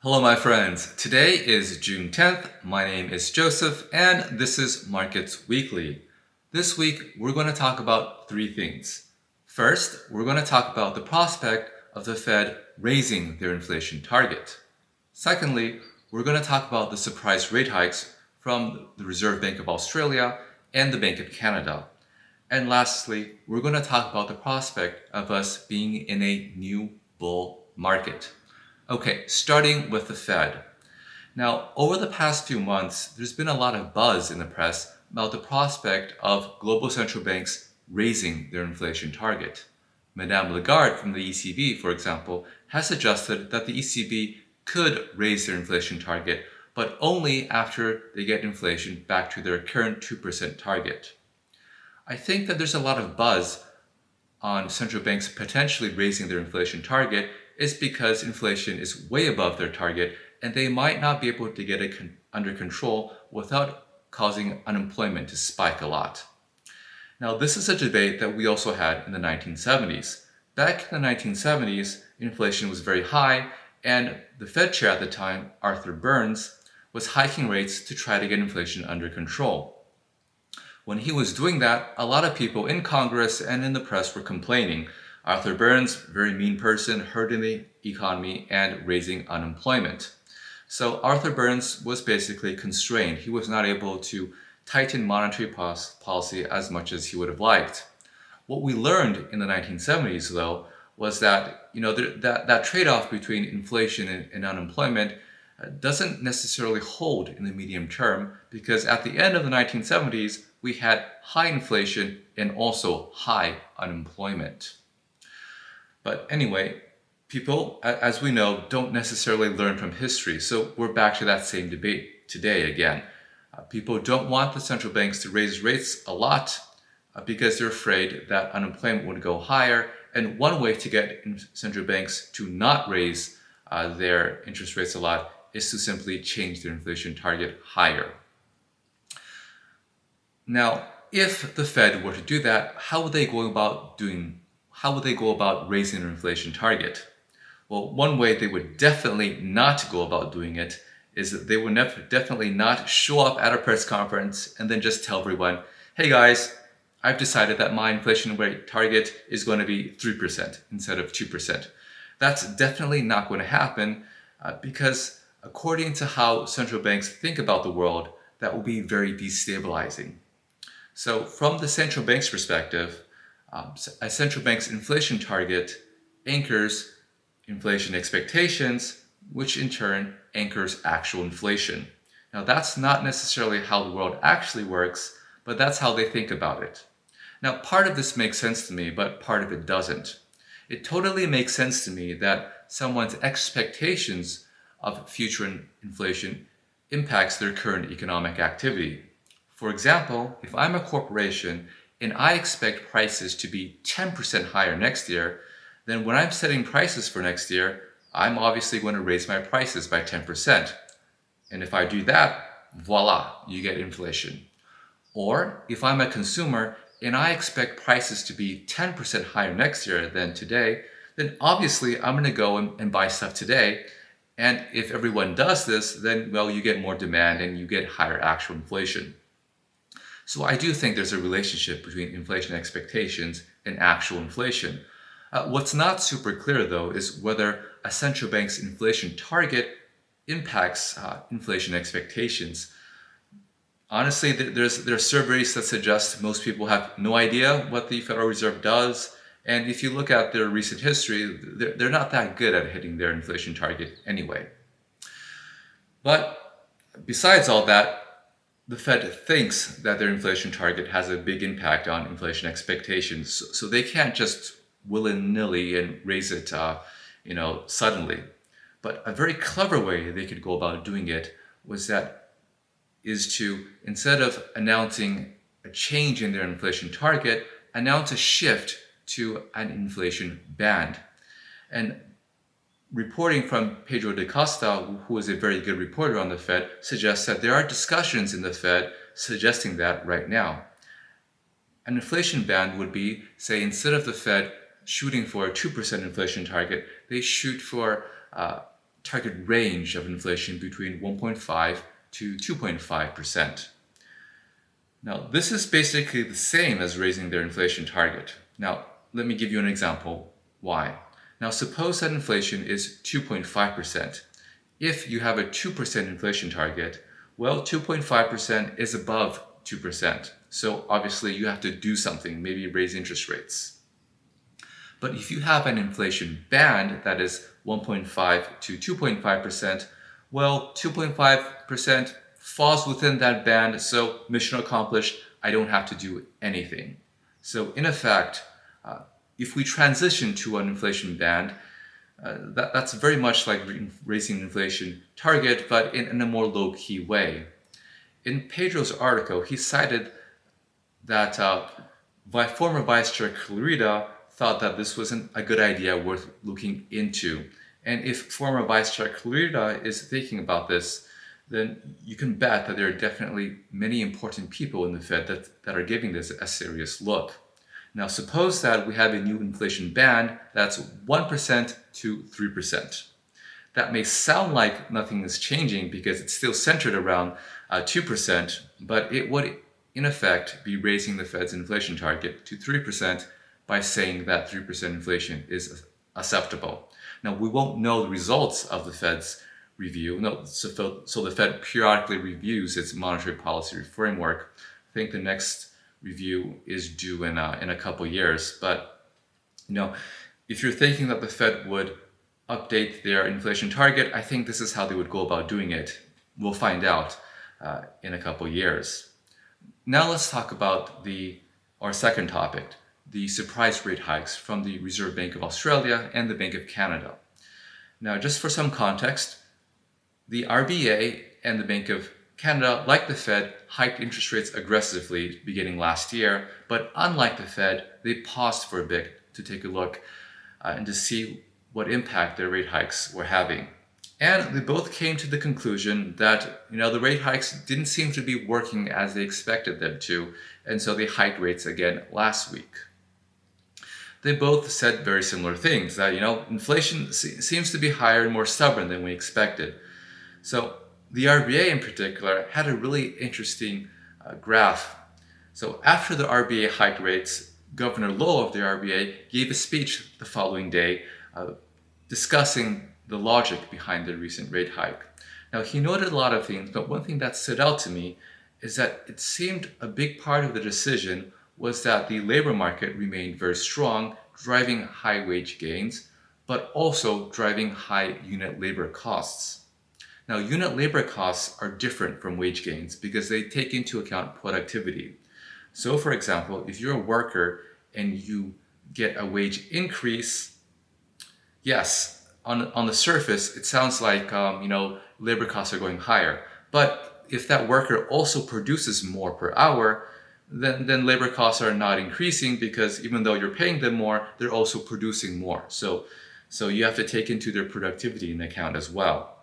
Hello, my friends. Today is June 10th. My name is Joseph, and this is Markets Weekly. This week, we're going to talk about three things. First, we're going to talk about the prospect of the Fed raising their inflation target. Secondly, we're going to talk about the surprise rate hikes from the Reserve Bank of Australia and the Bank of Canada. And lastly, we're going to talk about the prospect of us being in a new bull market. Okay, starting with the Fed. Now, over the past few months, there's been a lot of buzz in the press about the prospect of global central banks raising their inflation target. Madame Lagarde from the ECB, for example, has suggested that the ECB could raise their inflation target, but only after they get inflation back to their current 2% target. I think that there's a lot of buzz on central banks potentially raising their inflation target is because inflation is way above their target and they might not be able to get it under control without causing unemployment to spike a lot. Now, this is a debate that we also had in the 1970s. Back in the 1970s, inflation was very high, and the Fed chair at the time, Arthur Burns, was hiking rates to try to get inflation under control. When he was doing that, a lot of people in Congress and in the press were complaining. Arthur Burns, very mean person, hurting the economy and raising unemployment. So Arthur Burns was basically constrained. He was not able to tighten monetary policy as much as he would have liked. What we learned in the 1970s, though, was that that trade-off between inflation and unemployment doesn't necessarily hold in the medium term, because at the end of the 1970s, we had high inflation and also high unemployment. But anyway, people, as we know, don't necessarily learn from history. So we're back to that same debate today again. People don't want the central banks to raise rates a lot because they're afraid that unemployment would go higher. And one way to get central banks to not raise their interest rates a lot is to simply change their inflation target higher. Now, if the Fed were to do that, how would they go about raising their inflation target? Well, one way they would definitely not go about doing it is that they would definitely not show up at a press conference and then just tell everyone, hey guys, I've decided that my inflation rate target is going to be 3% instead of 2%. That's definitely not going to happen because according to how central banks think about the world, that will be very destabilizing. So from the central bank's perspective, a central bank's inflation target anchors inflation expectations, which in turn anchors actual inflation. Now, that's not necessarily how the world actually works, but that's how they think about it. Now, part of this makes sense to me, but part of it doesn't. It totally makes sense to me that someone's expectations of future inflation impacts their current economic activity. For example, if I'm a corporation and I expect prices to be 10% higher next year, then when I'm setting prices for next year, I'm obviously going to raise my prices by 10%. And if I do that, voila, you get inflation. Or if I'm a consumer and I expect prices to be 10% higher next year than today, then obviously I'm going to go and buy stuff today. And if everyone does this, then, well, you get more demand and you get higher actual inflation. So I do think there's a relationship between inflation expectations and actual inflation. What's not super clear, though, is whether a central bank's inflation target impacts inflation expectations. Honestly, there are surveys that suggest most people have no idea what the Federal Reserve does. And if you look at their recent history, they're not that good at hitting their inflation target anyway. But besides all that, the Fed thinks that their inflation target has a big impact on inflation expectations. So they can't just willy-nilly and raise it suddenly. But a very clever way they could go about doing it is to, instead of announcing a change in their inflation target, announce a shift to an inflation band. And reporting from Pedro da Costa, who is a very good reporter on the Fed, suggests that there are discussions in the Fed suggesting that right now. An inflation band would be, say, instead of the Fed shooting for a 2% inflation target, they shoot for target range of inflation between 1.5 to 2.5%. Now, this is basically the same as raising their inflation target. Now, let me give you an example why. Now, suppose that inflation is 2.5%. If you have a 2% inflation target, well, 2.5% is above 2%. So obviously you have to do something, maybe raise interest rates. But if you have an inflation band that is 1.5 to 2.5%, well, 2.5% falls within that band, so mission accomplished, I don't have to do anything. So in effect, if we transition to an inflation band, that's very much like raising the inflation target, but in a more low-key way. In Pedro's article, he cited that former Vice Chair Clarita thought that this wasn't a good idea worth looking into. And if former Vice Chair Clarita is thinking about this, then you can bet that there are definitely many important people in the Fed that are giving this a serious look. Now, suppose that we have a new inflation band that's 1% to 3%. That may sound like nothing is changing because it's still centered around 2%, but it would, in effect, be raising the Fed's inflation target to 3% by saying that 3% inflation is acceptable. Now, we won't know the results of the Fed's review. No, so the Fed periodically reviews its monetary policy framework. I think the next review is due in a couple years. But if you're thinking that the Fed would update their inflation target, I think this is how they would go about doing it. We'll find out in a couple years. Now let's talk about our second topic, the surprise rate hikes from the Reserve Bank of Australia and the Bank of Canada. Now, just for some context, the RBA and the Bank of Canada, like the Fed, hiked interest rates aggressively beginning last year, but unlike the Fed, they paused for a bit to take a look and to see what impact their rate hikes were having. And they both came to the conclusion that the rate hikes didn't seem to be working as they expected them to, and so they hiked rates again last week. They both said very similar things, that inflation seems to be higher and more stubborn than we expected. So the RBA in particular had a really interesting graph. So after the RBA hiked rates, Governor Lowe of the RBA gave a speech the following day discussing the logic behind the recent rate hike. Now, he noted a lot of things, but one thing that stood out to me is that it seemed a big part of the decision was that the labor market remained very strong, driving high wage gains, but also driving high unit labor costs. Now, unit labor costs are different from wage gains because they take into account productivity. So, for example, if you're a worker and you get a wage increase, yes, on the surface, it sounds like labor costs are going higher. But if that worker also produces more per hour, then labor costs are not increasing because even though you're paying them more, they're also producing more. So you have to take into their productivity in account as well.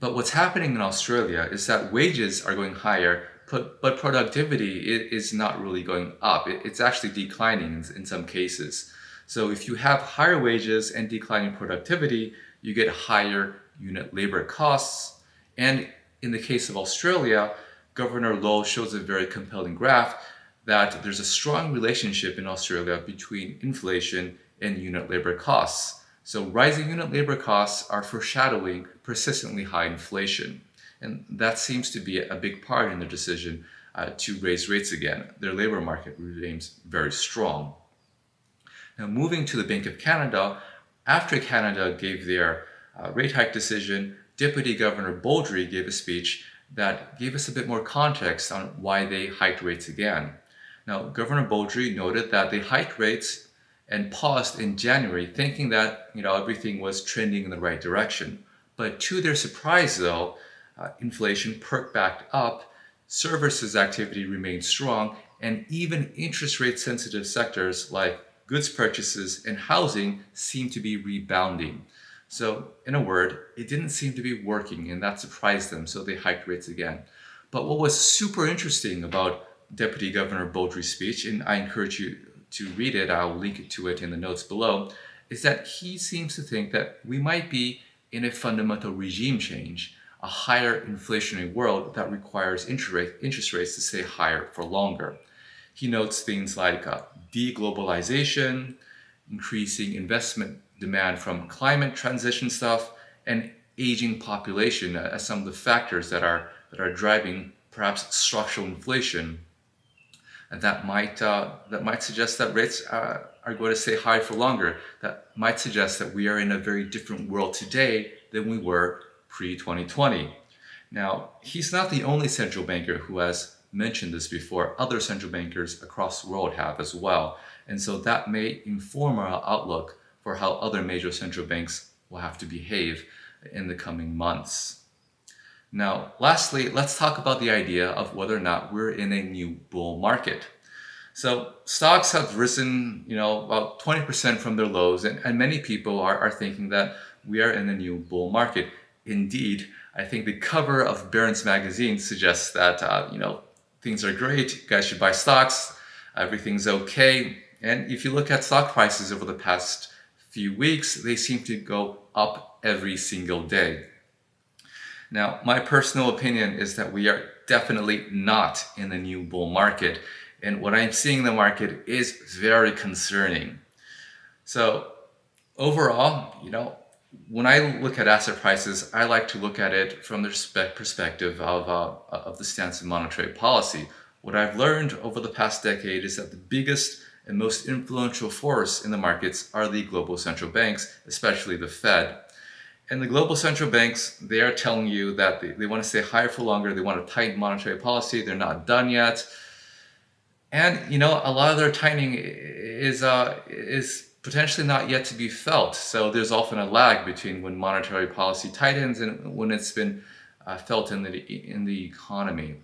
But what's happening in Australia is that wages are going higher, but productivity is not really going up. It's actually declining in some cases. So if you have higher wages and declining productivity, you get higher unit labor costs. And in the case of Australia, Governor Lowe shows a very compelling graph that there's a strong relationship in Australia between inflation and unit labor costs. So rising unit labor costs are foreshadowing persistently high inflation. And that seems to be a big part in their decision to raise rates again. Their labor market remains very strong. Now, moving to the Bank of Canada, after Canada gave their rate hike decision, Deputy Governor Beaudry gave a speech that gave us a bit more context on why they hiked rates again. Now, Governor Beaudry noted that they hiked rates and paused in January, thinking that everything was trending in the right direction. But to their surprise, though, inflation perked back up, services activity remained strong, and even interest rate sensitive sectors like goods purchases and housing seemed to be rebounding. So, in a word, it didn't seem to be working, and that surprised them, so they hiked rates again. But what was super interesting about Deputy Governor Beaudry's speech, and I encourage you to read it, I'll link to it in the notes below, is that he seems to think that we might be in a fundamental regime change, a higher inflationary world that requires interest rates to stay higher for longer. He notes things like deglobalization, increasing investment demand from climate transition stuff, and aging population as some of the factors that are driving perhaps structural inflation. And that might suggest that rates are going to stay high for longer. That might suggest that we are in a very different world today than we were pre-2020. Now, he's not the only central banker who has mentioned this before. Other central bankers across the world have as well. And so that may inform our outlook for how other major central banks will have to behave in the coming months. Now, lastly, let's talk about the idea of whether or not we're in a new bull market. So stocks have risen, about 20% from their lows, and many people are thinking that we are in a new bull market. Indeed, I think the cover of Barron's magazine suggests that, things are great, you guys should buy stocks, everything's okay. And if you look at stock prices over the past few weeks, they seem to go up every single day. Now, my personal opinion is that we are definitely not in the new bull market. And what I'm seeing in the market is very concerning. So overall, when I look at asset prices, I like to look at it from the perspective of the stance of monetary policy. What I've learned over the past decade is that the biggest and most influential force in the markets are the global central banks, especially the Fed. And the global central banks, they are telling you that they want to stay higher for longer. They want to tighten monetary policy. They're not done yet. And, a lot of their tightening is potentially not yet to be felt. So there's often a lag between when monetary policy tightens and when it's been felt in the economy.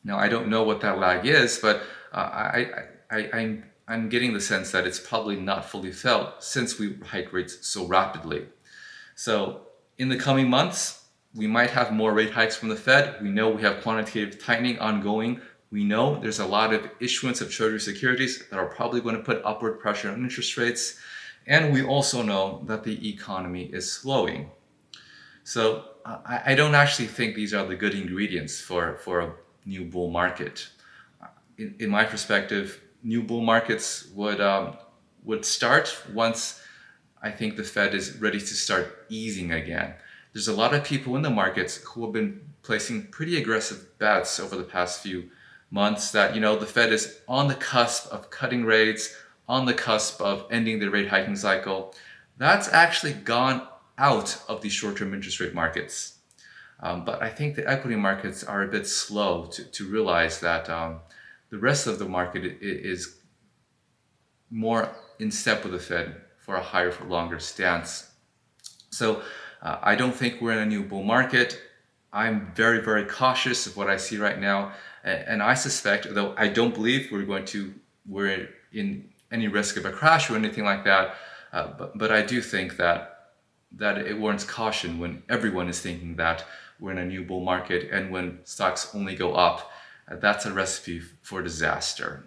Now, I don't know what that lag is, but I'm getting the sense that it's probably not fully felt since we hike rates so rapidly. So in the coming months, we might have more rate hikes from the Fed. We know we have quantitative tightening ongoing. We know there's a lot of issuance of Treasury securities that are probably going to put upward pressure on interest rates. And we also know that the economy is slowing. So I don't actually think these are the good ingredients for a new bull market. In my perspective, new bull markets would start once I think the Fed is ready to start easing again. There's a lot of people in the markets who have been placing pretty aggressive bets over the past few months that, the Fed is on the cusp of cutting rates, on the cusp of ending the rate hiking cycle. That's actually gone out of the short-term interest rate markets. But I think the equity markets are a bit slow to realize that the rest of the market is more in step with the Fed for a higher for longer stance. So I don't think we're in a new bull market. I'm very, very cautious of what I see right now. And I suspect, though I don't believe we're in any risk of a crash or anything like that, but I do think that it warrants caution when everyone is thinking that we're in a new bull market, and when stocks only go up, that's a recipe for disaster.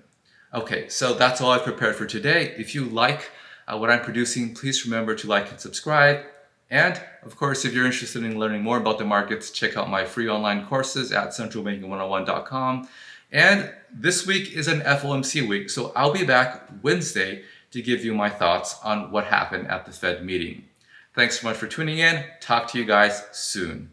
Okay, so that's all I've prepared for today. If you like what I'm producing, please remember to like and subscribe. And of course, if you're interested in learning more about the markets, check out my free online courses at centralbanking101.com. And this week is an FOMC week, so I'll be back Wednesday to give you my thoughts on what happened at the Fed meeting. Thanks so much for tuning in. Talk to you guys soon.